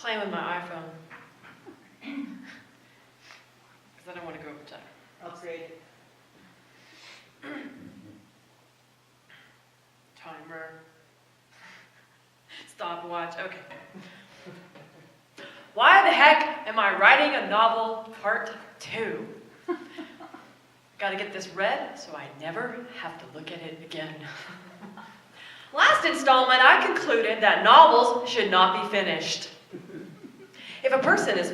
playing with my iPhone. Because I don't want to go over time. Upgrade. Timer. Stopwatch. Okay. Why the heck am I writing a novel part 2? Gotta get this read so I never have to look at it again. Last installment, I concluded that novels should not be finished. If a person is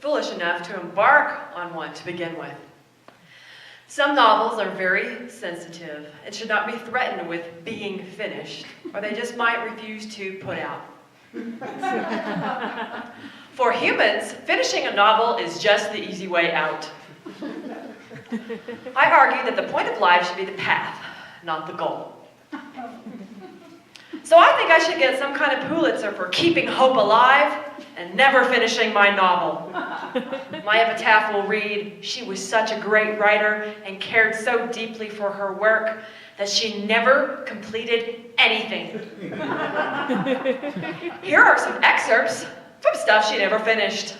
foolish enough to embark on one to begin with. Some novels are very sensitive and should not be threatened with being finished, or they just might refuse to put out. For humans, finishing a novel is just the easy way out. I argue that the point of life should be the path, not the goal. So I think I should get some kind of Pulitzer for keeping hope alive and never finishing my novel. My epitaph will read, "She was such a great writer and cared so deeply for her work that she never completed anything." Here are some excerpts from stuff she never finished.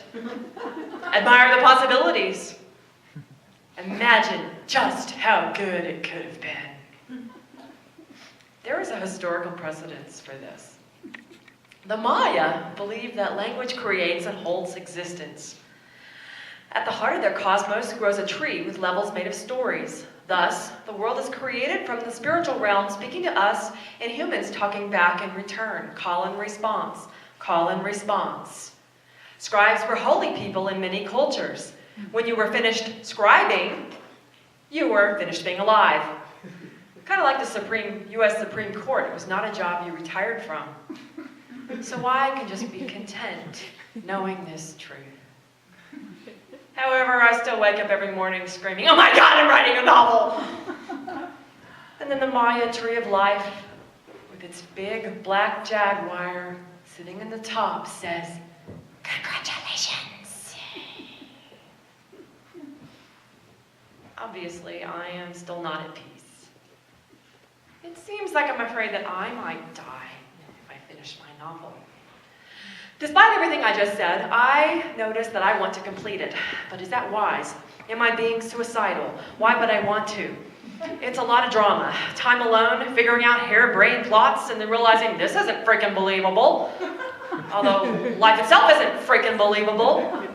Admire the possibilities. Imagine just how good it could have been. There is a historical precedence for this. The Maya believed that language creates and holds existence. At the heart of their cosmos grows a tree with levels made of stories. Thus, the world is created from the spiritual realm speaking to us and humans talking back in return. Call and response. Call and response. Scribes were holy people in many cultures. When you were finished scribing, you were finished being alive. Kind of like the U.S. Supreme Court. It was not a job you retired from. So I can just be content knowing this truth. However, I still wake up every morning screaming, "Oh my God, I'm writing a novel!" And then the Maya tree of life, with its big black jaguar sitting in the top, says, "Congratulations." Obviously, I am still not at peace. It seems like I'm afraid that I might die if I finish my novel. Despite everything I just said, I notice that I want to complete it. But is that wise? Am I being suicidal? Why would I want to? It's a lot of drama. Time alone, figuring out harebrained plots, and then realizing this isn't freaking believable. Although life itself isn't freaking believable.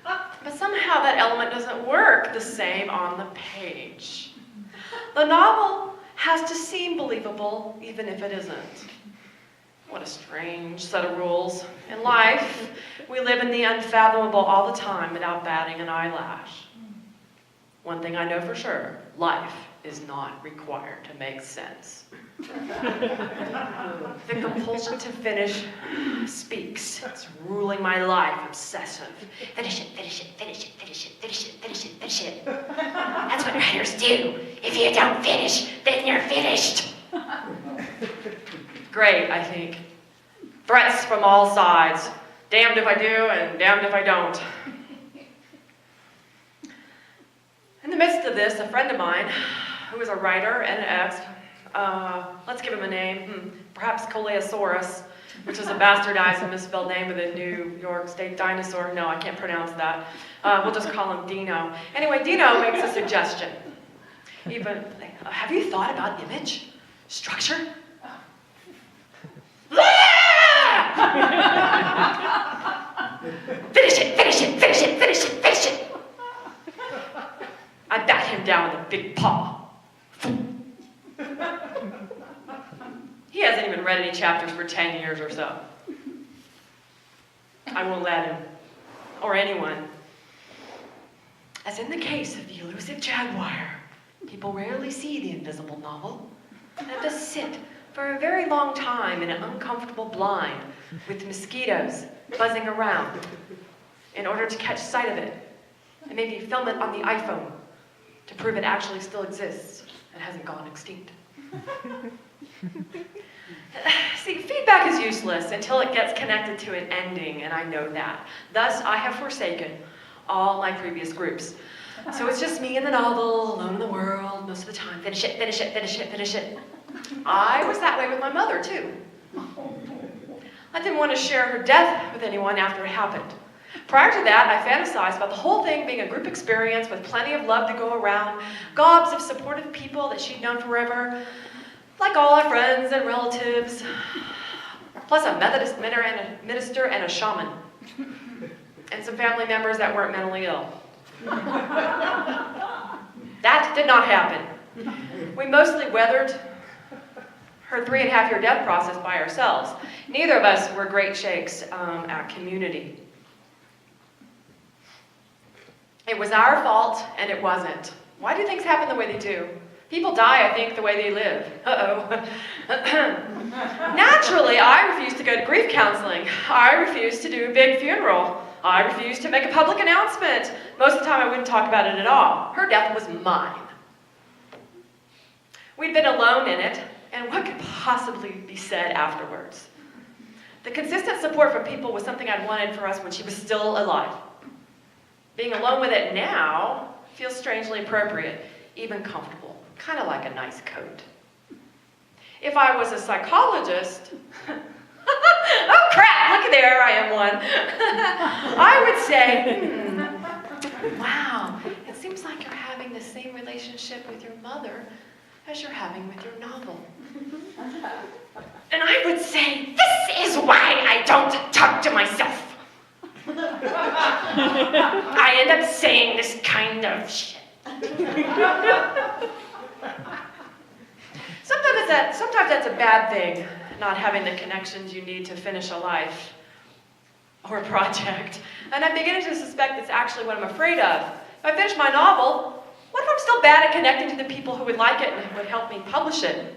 But somehow that element doesn't work the same on the page. The novel has to seem believable even if it isn't. What a strange set of rules. In life, we live in the unfathomable all the time without batting an eyelash. One thing I know for sure, life is not required to make sense. The compulsion to finish speaks. It's ruling my life, obsessive. Finish it, finish it, finish it, finish it, finish it, finish it, finish it. That's what writers do. If you don't finish, then you're finished. Great, I think. Threats from all sides. Damned if I do and damned if I don't. In the midst of this, a friend of mine, who is a writer and an ex, let's give him a name, perhaps Coleosaurus, which is a bastardized and misspelled name of the New York State dinosaur. No, I can't pronounce that. We'll just call him Dino. Anyway, Dino makes a suggestion. Have you thought about image? Structure? Finish it, finish it, finish it, finish it, finish it. I bat him down with a big paw. He hasn't even read any chapters for 10 years or so. I won't let him, or anyone. As in the case of the elusive jaguar, people rarely see the invisible novel. They have to sit for a very long time in an uncomfortable blind with mosquitoes buzzing around in order to catch sight of it and maybe film it on the iPhone to prove it actually still exists and hasn't gone extinct. See, feedback is useless until it gets connected to an ending, and I know that. Thus, I have forsaken all my previous groups. So it's just me and the novel, alone in the world, most of the time. Finish it, finish it, finish it, finish it. I was that way with my mother, too. I didn't want to share her death with anyone after it happened. Prior to that, I fantasized about the whole thing being a group experience with plenty of love to go around, gobs of supportive people that she'd known forever, like all our friends and relatives, plus a Methodist minister and a shaman, and some family members that weren't mentally ill. That did not happen. We mostly weathered her 3.5-year death process by ourselves. Neither of us were great shakes at community. It was our fault, and it wasn't. Why do things happen the way they do? People die, I think, the way they live. Naturally, I refused to go to grief counseling. I refused to do a big funeral. I refused to make a public announcement. Most of the time, I wouldn't talk about it at all. Her death was mine. We'd been alone in it, and what could possibly be said afterwards? The consistent support from people was something I'd wanted for us when she was still alive. Being alone with it now feels strangely appropriate, even comfortable, kind of like a nice coat. If I was a psychologist, oh crap, look, there I am one. I would say, wow, it seems like you're having the same relationship with your mother as you're having with your novel. And I would say, this is why I don't talk to myself. I end up saying this kind of shit. Sometimes that's a bad thing, not having the connections you need to finish a life or a project. And I'm beginning to suspect that's actually what I'm afraid of. If I finish my novel, what if I'm still bad at connecting to the people who would like it and would help me publish it?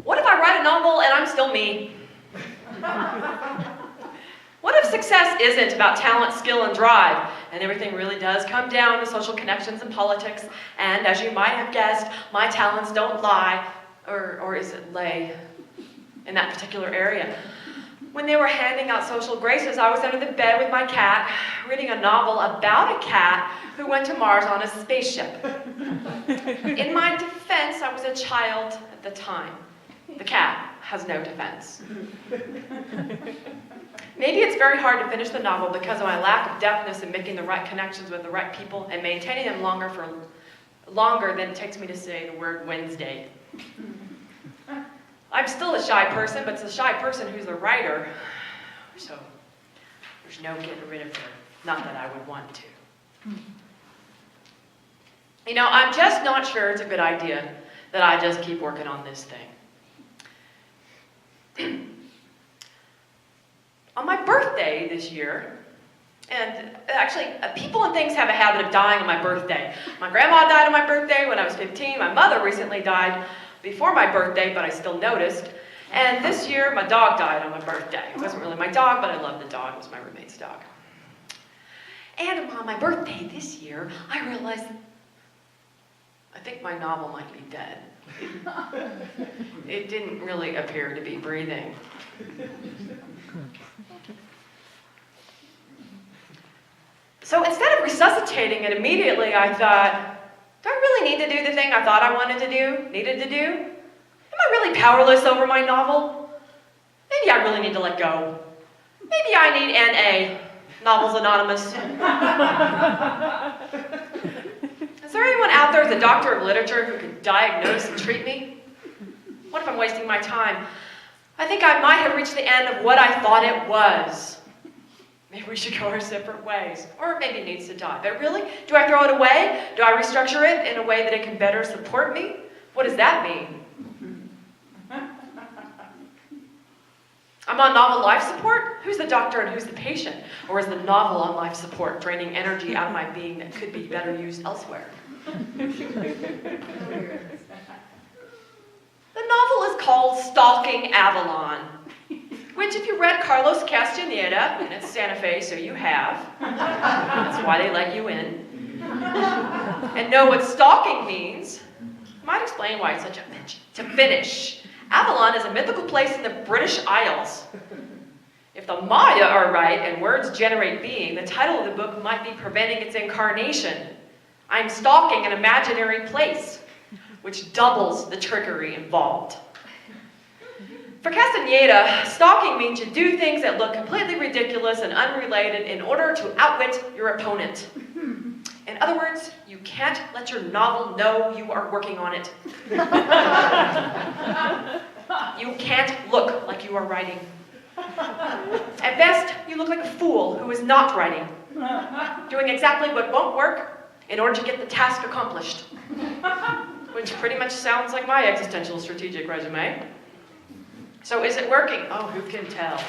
What if I write a novel and I'm still me? What if success isn't about talent, skill, and drive, and everything really does come down to social connections and politics, and as you might have guessed, my talents don't lie, or is it lay, in that particular area. When they were handing out social graces, I was under the bed with my cat, reading a novel about a cat who went to Mars on a spaceship. In my defense, I was a child at the time. The cat has no defense. Maybe it's very hard to finish the novel because of my lack of deftness in making the right connections with the right people and maintaining them longer than it takes me to say the word Wednesday. I'm still a shy person, but it's a shy person who's the writer, so there's no getting rid of her. Not that I would want to. You know, I'm just not sure it's a good idea that I just keep working on this thing. On my birthday this year, and actually, people and things have a habit of dying on my birthday. My grandma died on my birthday when I was 15. My mother recently died before my birthday, but I still noticed. And this year, my dog died on my birthday. It wasn't really my dog, but I loved the dog. It was my roommate's dog. And on my birthday this year, I realized I think my novel might be dead. It didn't really appear to be breathing. So instead of resuscitating it immediately, I thought, do I really need to do the thing I thought I needed to do? Am I really powerless over my novel? Maybe I really need to let go. Maybe I need NA, Novels Anonymous. Is there anyone out there as a doctor of literature who could diagnose and treat me? What if I'm wasting my time? I think I might have reached the end of what I thought it was. Maybe we should go our separate ways. Or maybe it needs to die. But really, do I throw it away? Do I restructure it in a way that it can better support me? What does that mean? I'm on novel life support? Who's the doctor and who's the patient? Or is the novel on life support, draining energy out of my being that could be better used elsewhere? The novel is called Stalking Avalon, which if you read Carlos Castaneda, and it's Santa Fe, so you have. That's why they let you in. And know what stalking means, might explain why it's such a bitch to finish. Avalon is a mythical place in the British Isles. If the Maya are right and words generate being, the title of the book might be preventing its incarnation. I'm stalking an imaginary place, which doubles the trickery involved. For Castaneda, stalking means you do things that look completely ridiculous and unrelated in order to outwit your opponent. In other words, you can't let your novel know you are working on it. You can't look like you are writing. At best, you look like a fool who is not writing, doing exactly what won't work in order to get the task accomplished. Which pretty much sounds like my existential strategic resume. So is it working? Oh, who can tell?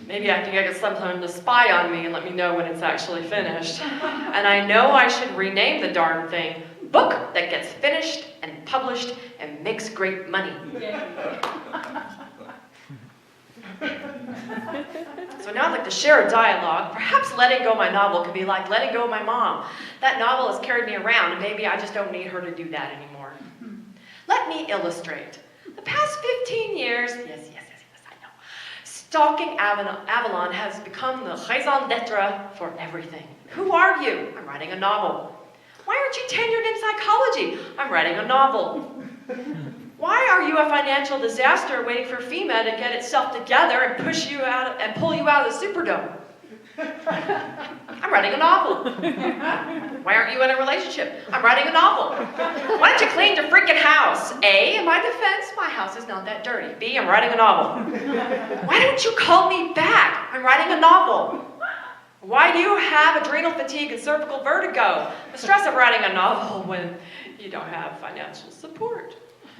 Maybe I can get someone to spy on me and let me know when it's actually finished. And I know I should rename the darn thing Book That Gets Finished and Published and Makes Great Money. So now I'd like to share a dialogue. Perhaps letting go of my novel could be like letting go of my mom. That novel has carried me around, and maybe I just don't need her to do that anymore. Let me illustrate. The past 15 years, yes, I know, stalking Avalon has become the raison d'etre for everything. Who are you? I'm writing a novel. Why aren't you tenured in psychology? I'm writing a novel. Why are you a financial disaster waiting for FEMA to get itself together and push you out and pull you out of the Superdome? I'm writing a novel. Why aren't you in a relationship? I'm writing a novel. Why don't you clean your freaking house? A, in my defense, my house is not that dirty. B, I'm writing a novel. Why don't you call me back? I'm writing a novel. Why do you have adrenal fatigue and cervical vertigo? The stress of writing a novel when you don't have financial support.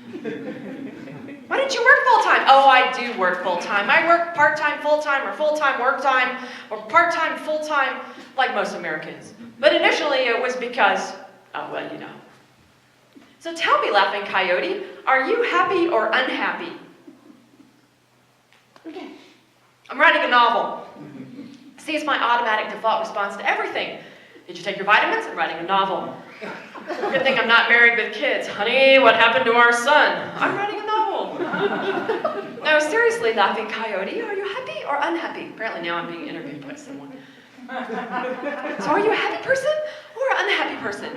Why don't you work full-time? Oh, I do work full-time. I work part-time, full-time, or full-time, work-time, or part-time, full-time, like most Americans. But initially it was because, oh, well, you know. So tell me, Laughing Coyote, are you happy or unhappy? Okay. I'm writing a novel. See, it's my automatic default response to everything. Did you take your vitamins? I'm writing a novel. Good thing I'm not married with kids. Honey, what happened to our son? I'm writing a novel. No, seriously, Laughing Coyote, are you happy or unhappy? Apparently now I'm being interviewed by someone. So are you a happy person or an unhappy person?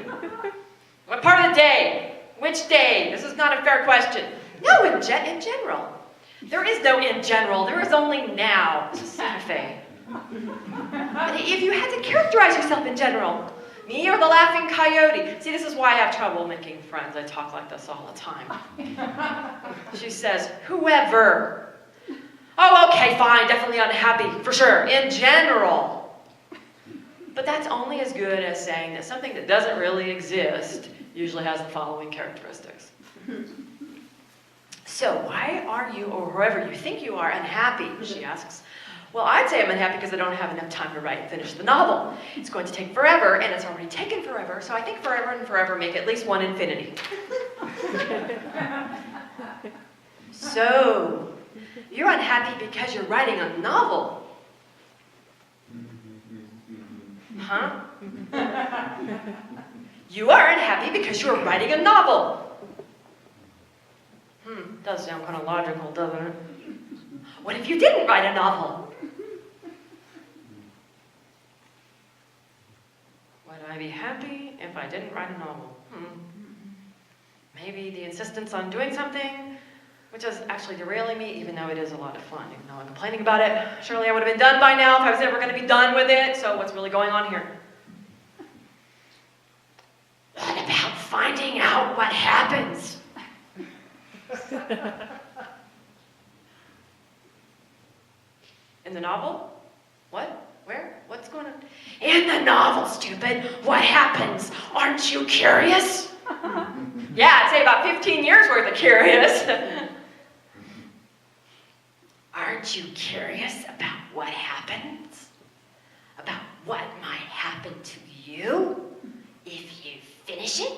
What part of the day? Which day? This is not a fair question. No, in general. There is no in general. There is only now. This is Santa Fe. If you had to characterize yourself in general, me or the Laughing Coyote? See, this is why I have trouble making friends. I talk like this all the time. She says, whoever. Oh, okay, fine, definitely unhappy, for sure, in general. But that's only as good as saying that something that doesn't really exist usually has the following characteristics. So why are you, or whoever you think you are, unhappy? She asks. Well, I'd say I'm unhappy because I don't have enough time to write and finish the novel. It's going to take forever, and it's already taken forever, so I think forever and forever make at least one infinity. So, you're unhappy because you're writing a novel. Huh? You are unhappy because you're writing a novel. Does sound kind of logical, doesn't it? What if you didn't write a novel? Would I be happy if I didn't write a novel? Maybe the insistence on doing something, which is actually derailing me, even though it is a lot of fun, even though I'm complaining about it. Surely I would have been done by now if I was ever going to be done with it, so what's really going on here? What about finding out what happens? In the novel? What? Where? What's going on? In the novel, stupid. What happens? Aren't you curious? Yeah, I'd say about 15 years worth of curious. Aren't you curious about what happens? About what might happen to you if you finish it?